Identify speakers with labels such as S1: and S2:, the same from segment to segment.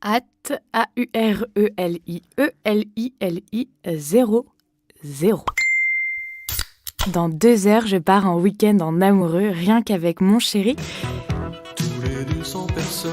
S1: @AURELIELI 00. Dans 2 heures, je pars en week-end en amoureux, rien qu'avec mon chéri.
S2: Tous les 200 personnes.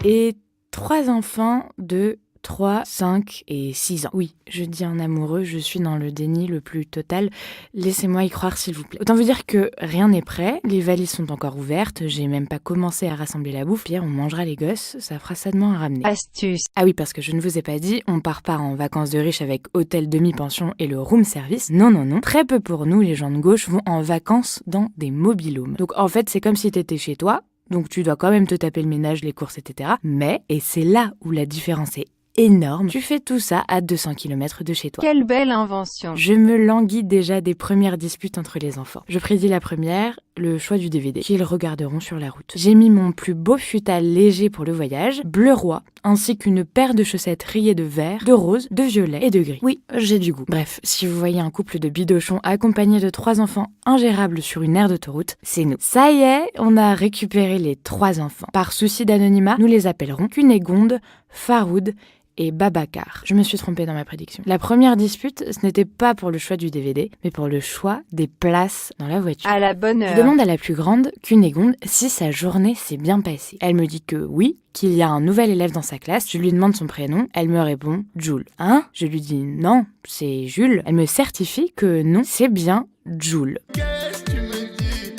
S1: Et 3 enfants de 3, 5 et 6 ans. Oui, je dis en amoureux, je suis dans le déni le plus total. Laissez-moi y croire s'il vous plaît. Autant vous dire que rien n'est prêt, les valises sont encore ouvertes, j'ai même pas commencé à rassembler la bouffe. Pierre, on mangera les gosses, ça fera sadement à ramener.
S3: Astuce.
S1: Ah oui, parce que je ne vous ai pas dit, on part pas en vacances de riches avec hôtel demi-pension et le room service. Non, non, non. Très peu pour nous, les gens de gauche vont en vacances dans des mobil-homes. Donc en fait, c'est comme si t'étais chez toi, donc tu dois quand même te taper le ménage, les courses, etc. Mais, et c'est là où la différence est énorme, tu fais tout ça à 200 km de chez toi.
S3: Quelle belle invention.
S1: Je me languis déjà des premières disputes entre les enfants. Je prédis la première, le choix du DVD, qu'ils regarderont sur la route. J'ai mis mon plus beau futal léger pour le voyage, bleu roi, ainsi qu'une paire de chaussettes rayées de vert, de rose, de violet et de gris. Oui, j'ai du goût. Bref, si vous voyez un couple de bidochons accompagnés de 3 enfants ingérables sur une aire d'autoroute, c'est nous. Ça y est, on a récupéré les 3 enfants. Par souci d'anonymat, nous les appellerons Cunégonde, Faroud et Babacar. Je me suis trompée dans ma prédiction. La première dispute, ce n'était pas pour le choix du DVD, mais pour le choix des places dans la voiture.
S3: À la bonne heure.
S1: Je demande à la plus grande, Cunégonde, si sa journée s'est bien passée. Elle me dit que oui, qu'il y a un nouvel élève dans sa classe. Je lui demande son prénom. Elle me répond Jules. Hein? Je lui dis non, c'est Jules. Elle me certifie que non, c'est bien Jules.
S2: Qu'est-ce que tu me dis?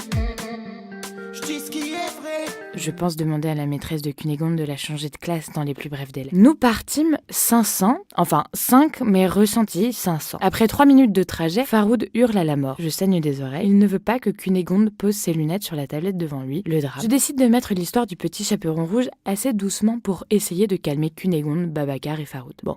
S2: Je dis ce qui est vrai.
S1: Je pense demander à la maîtresse de Cunégonde de la changer de classe dans les plus brefs délais. Nous partîmes 500, enfin 5, mais ressenti 500. Après 3 minutes de trajet, Faroud hurle à la mort. Je saigne des oreilles. Il ne veut pas que Cunégonde pose ses lunettes sur la tablette devant lui, le drame. Je décide de mettre l'histoire du petit chaperon rouge assez doucement pour essayer de calmer Cunégonde, Babacar et Faroud. Bon.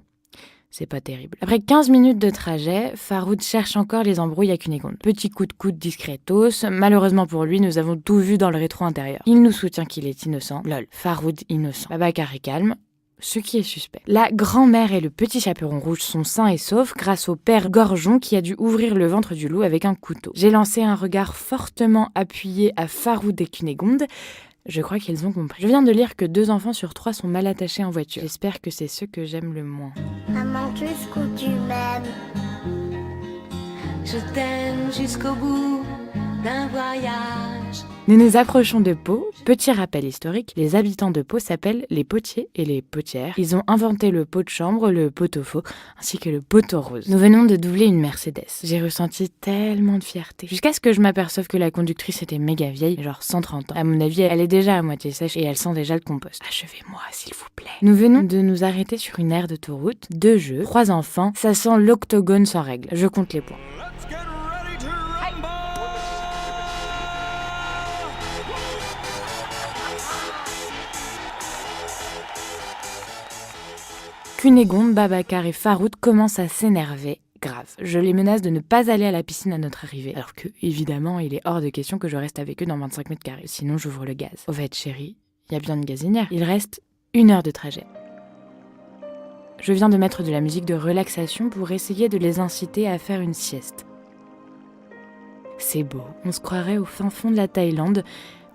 S1: C'est pas terrible. Après 15 minutes de trajet, Faroud cherche encore les embrouilles à Cunégonde. Petit coup de coude discretos. Malheureusement pour lui, nous avons tout vu dans le rétro intérieur. Il nous soutient qu'il est innocent. Lol. Faroud innocent. Babacar est calme. Ce qui est suspect. La grand-mère et le petit chaperon rouge sont sains et saufs grâce au père Gorgeon qui a dû ouvrir le ventre du loup avec un couteau. J'ai lancé un regard fortement appuyé à Faroud et Cunégonde. Je crois qu'ils ont compris. Je viens de lire que 2 enfants sur 3 sont mal attachés en voiture. J'espère que c'est ceux que j'aime le moins.
S4: Maman, jusqu'où tu m'aimes?
S5: Je t'aime jusqu'au bout d'un voyage.
S1: Nous nous approchons de Pau. Petit rappel historique, les habitants de Pau s'appellent les potiers et les potières. Ils ont inventé le pot de chambre, le pot-au-faux, ainsi que le pot-au-rose. Nous venons de doubler une Mercedes. J'ai ressenti tellement de fierté. Jusqu'à ce que je m'aperçoive que la conductrice était méga vieille, genre 130 ans. À mon avis, elle est déjà à moitié sèche et elle sent déjà le compost. Achevez-moi, s'il vous plaît. Nous venons de nous arrêter sur une aire d'autoroute, 2 jeux, 3 enfants. Ça sent l'octogone sans règle. Je compte les points.
S2: Let's get ready to rumble.
S1: Cunégonde, Babacar et Faroud commencent à s'énerver. Grave. Je les menace de ne pas aller à la piscine à notre arrivée. Alors que, évidemment, il est hors de question que je reste avec eux dans 25 mètres carrés. Sinon, j'ouvre le gaz. Au fait, chérie, il y a bien une gazinière. Il reste 1 heure de trajet. Je viens de mettre de la musique de relaxation pour essayer de les inciter à faire une sieste. C'est beau. On se croirait au fin fond de la Thaïlande.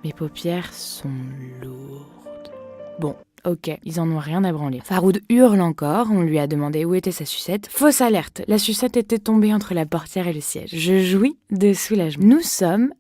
S1: Mes paupières sont lourdes. Bon. Ok, ils en ont rien à branler. Faroud hurle encore, on lui a demandé où était sa sucette. Fausse alerte, la sucette était tombée entre la portière et le siège. Je jouis de soulagement. Nous sommes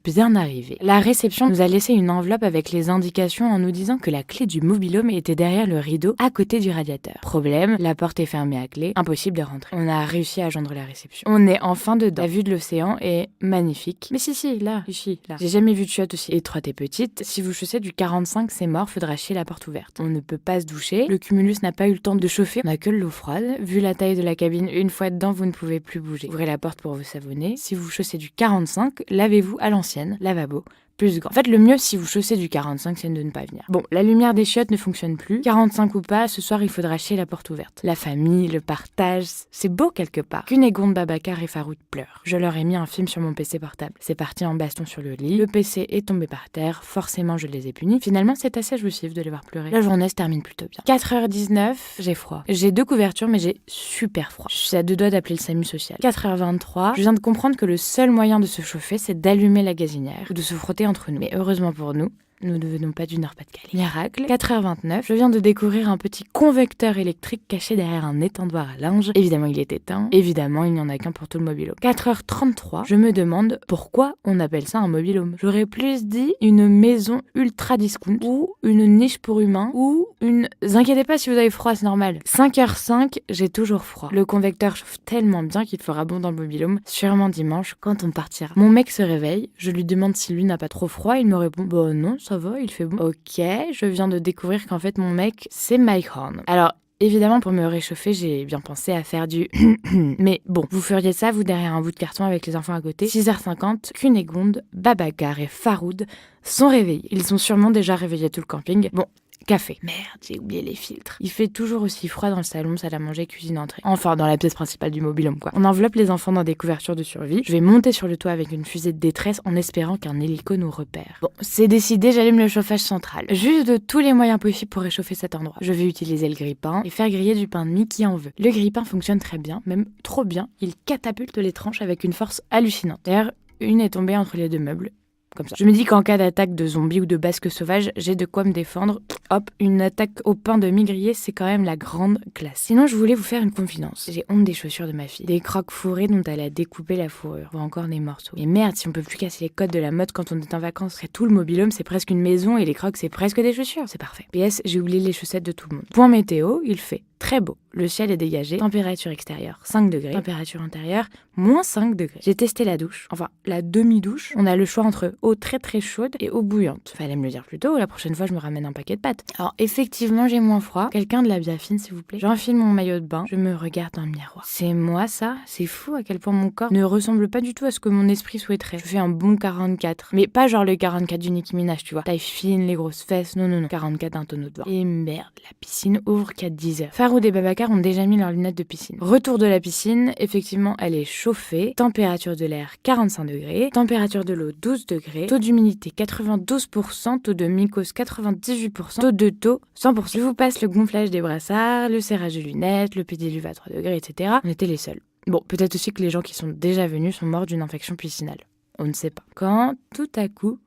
S1: bien arrivés. La réception nous a laissé une enveloppe avec les indications en nous disant que la clé du mobil-home était derrière le rideau à côté du radiateur. Problème, la porte est fermée à clé, impossible de rentrer. On a réussi à joindre la réception. On est enfin dedans. La vue de l'océan est magnifique. Mais si, là, ici, là. J'ai jamais vu de chiottes aussi étroite et petite. Si vous chaussez du 45, c'est mort, faudra chier la porte ouverte. On ne peut pas se doucher. Le cumulus n'a pas eu le temps de chauffer. On a que de l'eau froide. Vu la taille de la cabine, une fois dedans, vous ne pouvez plus bouger. Ouvrez la porte pour vous savonner. Si vous chaussez du 45, lavez-vous à l'ancienne. Lavabo. Plus grand. En fait, le mieux, si vous chaussez du 45, c'est de ne pas venir. Bon, la lumière des chiottes ne fonctionne plus. 45 ou pas, ce soir, il faudra chier la porte ouverte. La famille, le partage, c'est beau quelque part. Cunégonde, Babacar et Faroud pleurent. Je leur ai mis un film sur mon PC portable. C'est parti en baston sur le lit. Le PC est tombé par terre. Forcément, je les ai punis. Finalement, c'est assez jouissif de les voir pleurer. La journée se termine plutôt bien. 4h19, j'ai froid. J'ai 2 couvertures, mais j'ai super froid. Je suis à 2 doigts d'appeler le SAMU social. 4h23, je viens de comprendre que le seul moyen de se chauffer, c'est d'allumer la gazinière ou de se frotter entre nous. Mais heureusement pour nous, Nous ne venons pas du Nord-Pas-de-Calais. Miracle, 4h29, je viens de découvrir un petit convecteur électrique caché derrière un étendoir à linge. Évidemment, il est éteint. Évidemment, il n'y en a qu'un pour tout le mobil-home. 4h33, je me demande pourquoi on appelle ça un mobil-home. J'aurais plus dit une maison ultra discount ou une niche pour humains ou une... Inquiétez pas si vous avez froid, c'est normal. 5h05, j'ai toujours froid. Le convecteur chauffe tellement bien qu'il fera bon dans le mobil-home, sûrement dimanche quand on partira. Mon mec se réveille, je lui demande si lui n'a pas trop froid, il me répond bah non, ça va, il fait bon. Ok, je viens de découvrir qu'en fait mon mec c'est Mike Horn. Alors évidemment, pour me réchauffer, j'ai bien pensé à faire du... Mais bon, vous feriez ça, vous, derrière un bout de carton avec les enfants à côté. 6h50, Cunégonde, Babacar et Faroud sont réveillés. Ils sont sûrement déjà réveillés tout le camping. Bon, café. Merde, j'ai oublié les filtres. Il fait toujours aussi froid dans le salon, salle à manger, cuisine, entrée. Enfin, dans la pièce principale du mobil-home, quoi. On enveloppe les enfants dans des couvertures de survie. Je vais monter sur le toit avec une fusée de détresse en espérant qu'un hélico nous repère. Bon, c'est décidé, j'allume le chauffage central. Juste de tous les moyens possibles pour réchauffer cet endroit. Je vais utiliser le grille-pain et faire griller du pain de mie qui en veut. Le grille-pain fonctionne très bien, même trop bien. Il catapulte les tranches avec une force hallucinante. D'ailleurs, une est tombée entre les deux meubles. Comme ça. Je me dis qu'en cas d'attaque de zombies ou de basques sauvages, j'ai de quoi me défendre. Hop, une attaque au pain de mie grillé, c'est quand même la grande classe. Sinon, je voulais vous faire une confidence. J'ai honte des chaussures de ma fille. Des crocs fourrés dont elle a découpé la fourrure. Ou encore des morceaux. Et merde, si on peut plus casser les codes de la mode quand on est en vacances. Après tout, le mobil-home, c'est presque une maison et les crocs, c'est presque des chaussures. C'est parfait. PS, j'ai oublié les chaussettes de tout le monde. Point météo, il fait très beau. Le ciel est dégagé. Température extérieure, 5 degrés. Température intérieure, moins 5 degrés. J'ai testé la douche. Enfin, la demi-douche. On a le choix entre eau très très chaude et eau bouillante. Fallait me le dire plus tôt. La prochaine fois, je me ramène un paquet de pâtes. Alors, effectivement, j'ai moins froid. Quelqu'un de la biafine, s'il vous plaît. J'enfile mon maillot de bain. Je me regarde dans le miroir. C'est moi, ça? C'est fou à quel point mon corps ne ressemble pas du tout à ce que mon esprit souhaiterait. Je fais un bon 44. Mais pas genre le 44 du Nicki Minaj, tu vois. Taille fine, les grosses fesses. Non, non, non. 44 d'un tonneau de vin. Et merde, la piscine ouvre qu'à 10h. Faroud et Babacar ont déjà mis leurs lunettes de piscine. Retour de la piscine, effectivement, elle est chauffée. Température de l'air 45 degrés. Température de l'eau 12 degrés. Taux d'humidité 92%. Taux de mycose 98%. Taux de taux 100%. Je vous passe le gonflage des brassards, le serrage de lunettes, le pédiluve à 3 degrés, etc. On était les seuls. Bon, peut-être aussi que les gens qui sont déjà venus sont morts d'une infection piscinale. On ne sait pas. Quand, tout à coup,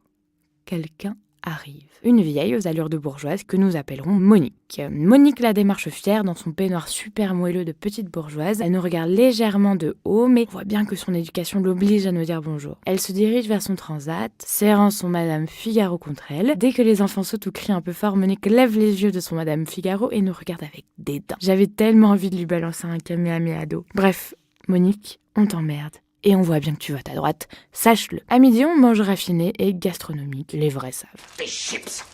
S1: quelqu'un arrive. Une vieille aux allures de bourgeoise que nous appellerons Monique. Monique la démarche fière dans son peignoir super moelleux de petite bourgeoise. Elle nous regarde légèrement de haut, mais on voit bien que son éducation l'oblige à nous dire bonjour. Elle se dirige vers son transat, serrant son Madame Figaro contre elle. Dès que les enfants sautent ou crient un peu fort, Monique lève les yeux de son Madame Figaro et nous regarde avec dédain. J'avais tellement envie de lui balancer un kamehameha d'eau. Bref, Monique, on t'emmerde. Et on voit bien que tu votes à droite, sache-le. À midi, on mange raffiné et gastronomique, les vrais savent.
S3: Des chips.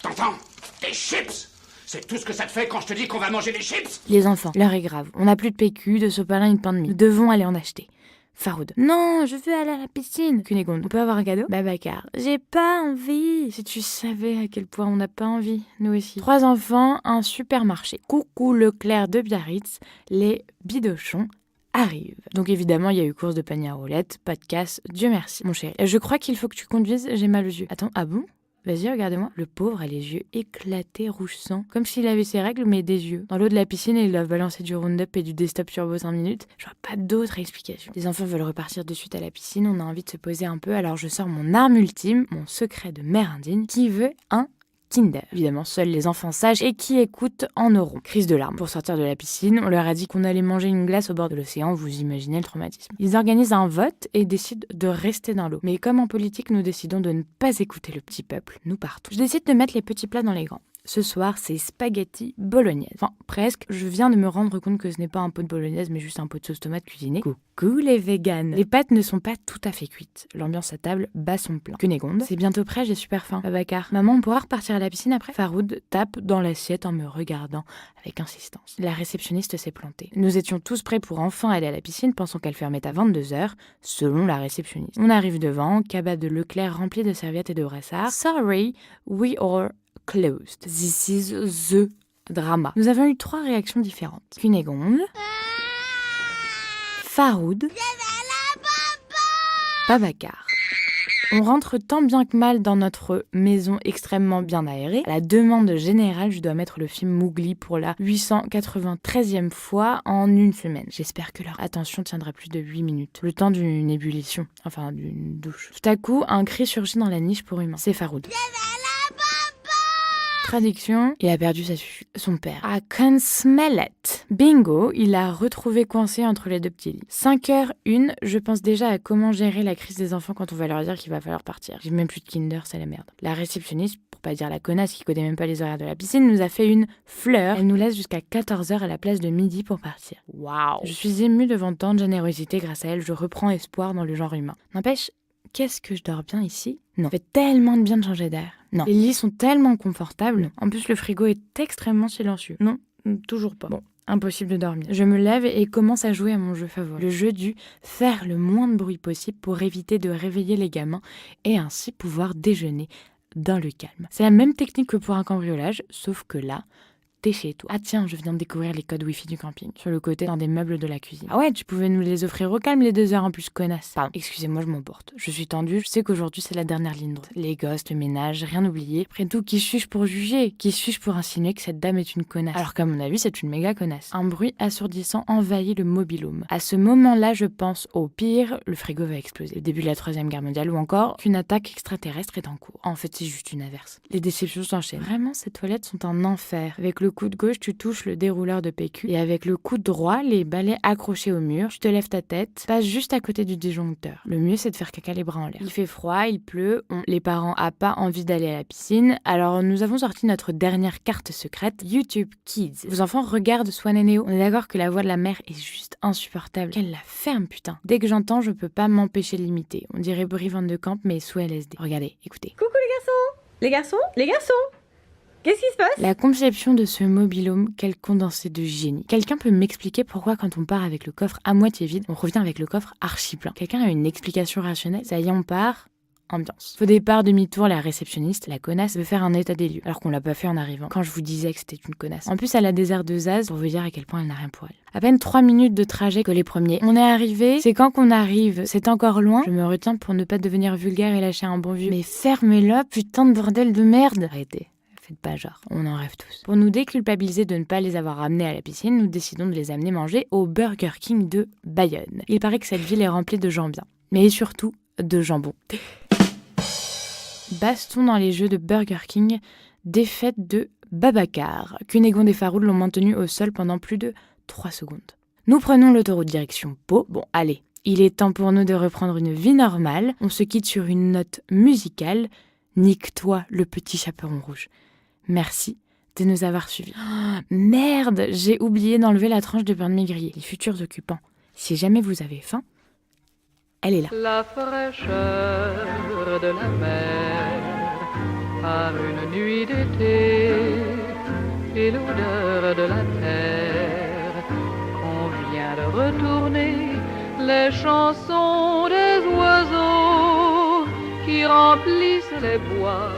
S3: T'entends? Des chips. C'est tout ce que ça te fait quand je te dis qu'on va manger des chips?
S1: Les enfants, l'heure est grave. On n'a plus de PQ, de sopalin et de pain de mie. Nous devons aller en acheter. Faroud. Non, je veux aller à la piscine. Cunégonde. On peut avoir un cadeau? Babacar. J'ai pas envie. Si tu savais à quel point on n'a pas envie, nous aussi. 3 enfants, un supermarché. Coucou Leclerc de Biarritz, les bidochons arrive. Donc évidemment, il y a eu course de panier à roulettes, pas de casse, Dieu merci. Mon chéri, je crois qu'il faut que tu conduises, j'ai mal aux yeux. Attends, ah bon? Vas-y, regardez-moi. Le pauvre a les yeux éclatés, rouge sang. Comme s'il avait ses règles, mais des yeux. Dans l'eau de la piscine, il doit balancer du Roundup et du Destop Turbo 5 minutes. Je vois pas d'autre explication. Les enfants veulent repartir de suite à la piscine, on a envie de se poser un peu, alors je sors mon arme ultime, mon secret de mère indigne, qui veut un Kinder. Évidemment, seuls les enfants sages et qui écoutent en auront. Crise de larmes. Pour sortir de la piscine, on leur a dit qu'on allait manger une glace au bord de l'océan, vous imaginez le traumatisme. Ils organisent un vote et décident de rester dans l'eau. Mais comme en politique, nous décidons de ne pas écouter le petit peuple. Nous partons. Je décide de mettre les petits plats dans les grands. Ce soir, c'est spaghetti bolognaise. Enfin, presque. Je viens de me rendre compte que ce n'est pas un pot de bolognaise, mais juste un pot de sauce tomate cuisinée. Coucou les véganes. Les pâtes ne sont pas tout à fait cuites. L'ambiance à table bat son plein. Cunégonde. C'est bientôt prêt, j'ai super faim. Babacar. Maman, on pourra repartir à la piscine après? Faroud tape dans l'assiette en me regardant avec insistance. La réceptionniste s'est plantée. Nous étions tous prêts pour enfin aller à la piscine, pensant qu'elle fermait à 22h, selon la réceptionniste. On arrive devant, cabane de Leclerc remplie de serviettes et de brassards. Sorry, we are closed. This is the drama. Nous avons eu 3 réactions différentes. Cunégonde, Faroud, Babacar. On rentre tant bien que mal dans notre maison extrêmement bien aérée. À la demande générale, je dois mettre le film Mowgli pour la 893e fois en une semaine. J'espère que leur attention tiendra plus de 8 minutes. Le temps d'une ébullition, enfin d'une douche. Tout à coup, un cri surgit dans la niche pour humain. C'est Faroud. Traduction, il a perdu son père. I can smell it. Bingo, il l'a retrouvé coincé entre les deux petits lits. 5h01, je pense déjà à comment gérer la crise des enfants quand on va leur dire qu'il va falloir partir. J'ai même plus de Kinder, c'est la merde. La réceptionniste, pour pas dire la connasse qui connaît même pas les horaires de la piscine, nous a fait une fleur. Elle nous laisse jusqu'à 14h à la place de midi pour partir. Waouh. Je suis émue devant tant de générosité. Grâce à elle, je reprends espoir dans le genre humain. N'empêche, qu'est-ce que je dors bien ici? Non. Ça fait tellement de bien de changer d'air. Non. Les lits sont tellement confortables. En plus, le frigo est extrêmement silencieux. Non, toujours pas. Bon, impossible de dormir. Je me lève et commence à jouer à mon jeu favori. Le jeu du faire le moins de bruit possible pour éviter de réveiller les gamins et ainsi pouvoir déjeuner dans le calme. C'est la même technique que pour un cambriolage, sauf que là, t'es chez toi. Ah tiens, je viens de découvrir les codes Wi-Fi du camping. Sur le côté, dans des meubles de la cuisine. Ah ouais, tu pouvais nous les offrir au calme les 2 heures en plus, connasse. Pardon, excusez-moi, je m'emporte. Je suis tendue, je sais qu'aujourd'hui c'est la dernière ligne droite. Les gosses, le ménage, rien oublié. Après tout, qui suis-je pour juger? Qui suis-je pour insinuer que cette dame est une connasse? Alors qu'à mon avis, c'est une méga connasse. Un bruit assourdissant envahit le mobil-home. À ce moment-là, je pense au pire, le frigo va exploser. Le début de la 3e guerre mondiale ou encore qu'une attaque extraterrestre est en cours. En fait, c'est juste une averse. Les déceptions s'enchaînent. Vraiment, ces toilettes sont un enfer. Avec le coup de gauche, tu touches le dérouleur de PQ et avec le coup droit, les balais accrochés au mur, tu te lèves ta tête, passe juste à côté du disjoncteur. Le mieux, c'est de faire caca les bras en l'air. Il fait froid, il pleut, les parents n'ont pas envie d'aller à la piscine, alors nous avons sorti notre dernière carte secrète, YouTube Kids. Vos enfants regardent Swan et Neo. On est d'accord que la voix de la mère est juste insupportable. Qu'elle la ferme, putain. Dès que j'entends, je peux pas m'empêcher de l'imiter. On dirait Brie Van de Camp, mais sous LSD. Regardez, écoutez.
S6: Coucou les garçons! Les garçons? Les garçons! Qu'est-ce qui se passe?
S1: La conception de ce mobil-home, quel condensé de génie. Quelqu'un peut m'expliquer pourquoi quand on part avec le coffre à moitié vide, on revient avec le coffre archi plein? Quelqu'un a une explication rationnelle? Ça y est, on part. Ambiance. Au départ, demi-tour, la réceptionniste, la connasse, veut faire un état des lieux, alors qu'on l'a pas fait en arrivant, quand je vous disais que c'était une connasse. En plus, elle a des airs de zaz pour vous dire à quel point elle n'a rien pour elle. À peine 3 minutes de trajet que les premiers. On est arrivé, c'est quand qu'on arrive, c'est encore loin. Je me retiens pour ne pas devenir vulgaire et lâcher un bon vieux. Mais fermez-la, putain de bordel de merde! Arrêtez. Faites pas genre, on en rêve tous. Pour nous déculpabiliser de ne pas les avoir ramenés à la piscine, nous décidons de les amener manger au Burger King de Bayonne. Il paraît que cette ville est remplie de gens bien, mais surtout de jambon. Baston dans les jeux de Burger King, défaite de Babacar. Cunégonde et Faroud l'ont maintenu au sol pendant plus de 3 secondes. Nous prenons l'autoroute direction Pau. Bon, allez, il est temps pour nous de reprendre une vie normale. On se quitte sur une note musicale. Nique-toi, le petit chaperon rouge. Merci de nous avoir suivis. Oh, merde, j'ai oublié d'enlever la tranche de pain de mégrier. Les futurs occupants, si jamais vous avez faim, elle est là.
S7: La fraîcheur de la mer par une nuit d'été et l'odeur de la terre qu'on vient de retourner, les chansons des oiseaux qui remplissent les bois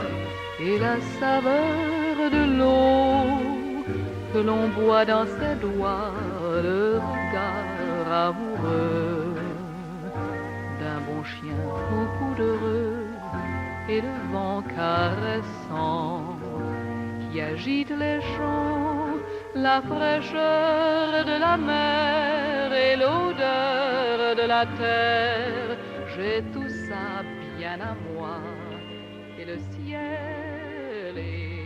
S7: et la saveur de l'eau que l'on boit dans ses doigts, le regard amoureux d'un bon chien au poudreux et le vent caressant qui agite les champs, la fraîcheur de la mer et l'odeur de la terre. J'ai tout ça bien à moi et le ciel est